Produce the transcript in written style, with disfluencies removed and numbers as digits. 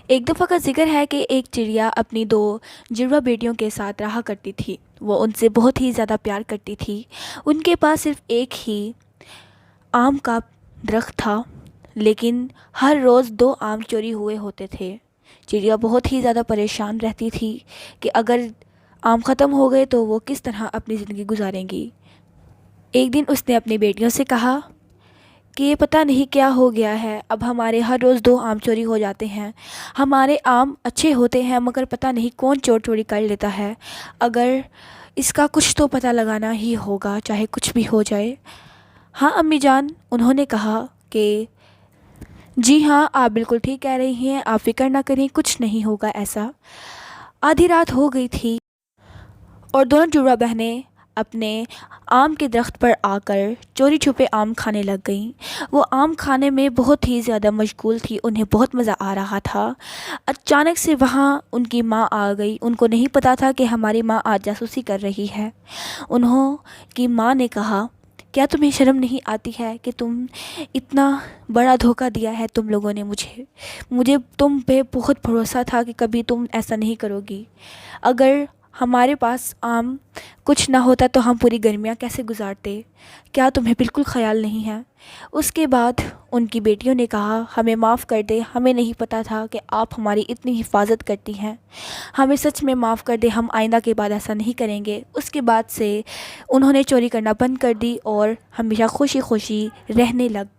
ایک دفعہ کا ذکر ہے کہ ایک چڑیا اپنی دو جڑواں بیٹیوں کے ساتھ رہا کرتی تھی۔ وہ ان سے بہت ہی زیادہ پیار کرتی تھی۔ ان کے پاس صرف ایک ہی آم کا درخت تھا، لیکن ہر روز دو آم چوری ہوئے ہوتے تھے۔ چڑیا بہت ہی زیادہ پریشان رہتی تھی کہ اگر آم ختم ہو گئے تو وہ کس طرح اپنی زندگی گزاریں گی۔ ایک دن اس نے اپنی بیٹیوں سے کہا کہ یہ پتہ نہیں کیا ہو گیا ہے، اب ہمارے ہر روز دو آم چوری ہو جاتے ہیں۔ ہمارے آم اچھے ہوتے ہیں مگر پتہ نہیں کون چور چوری کر لیتا ہے۔ اگر اس کا کچھ تو پتہ لگانا ہی ہوگا، چاہے کچھ بھی ہو جائے۔ ہاں امی جان، انہوں نے کہا کہ جی ہاں، آپ بالکل ٹھیک کہہ رہی ہیں، آپ فکر نہ کریں، کچھ نہیں ہوگا ایسا۔ آدھی رات ہو گئی تھی اور دونوں جڑواں بہنیں اپنے آم کے درخت پر آ کر چوری چھپے آم کھانے لگ گئیں۔ وہ آم کھانے میں بہت ہی زیادہ مشغول تھی، انہیں بہت مزہ آ رہا تھا۔ اچانک سے وہاں ان کی ماں آ گئی۔ ان کو نہیں پتا تھا کہ ہماری ماں آج جاسوسی کر رہی ہے۔ انہوں کی ماں نے کہا، کیا تمہیں شرم نہیں آتی ہے کہ تم اتنا بڑا دھوکہ دیا ہے تم لوگوں نے مجھے تم پہ بہت بھروسہ تھا کہ کبھی تم ایسا نہیں کرو گی۔ اگر ہمارے پاس آم کچھ نہ ہوتا تو ہم پوری گرمیاں کیسے گزارتے؟ کیا تمہیں بالکل خیال نہیں ہے؟ اس کے بعد ان کی بیٹیوں نے کہا، ہمیں معاف کر دے، ہمیں نہیں پتا تھا کہ آپ ہماری اتنی حفاظت کرتی ہیں، ہمیں سچ میں معاف کر دے، ہم آئندہ کے بعد ایسا نہیں کریں گے۔ اس کے بعد سے انہوں نے چوری کرنا بند کر دی اور ہمیشہ خوشی خوشی رہنے لگ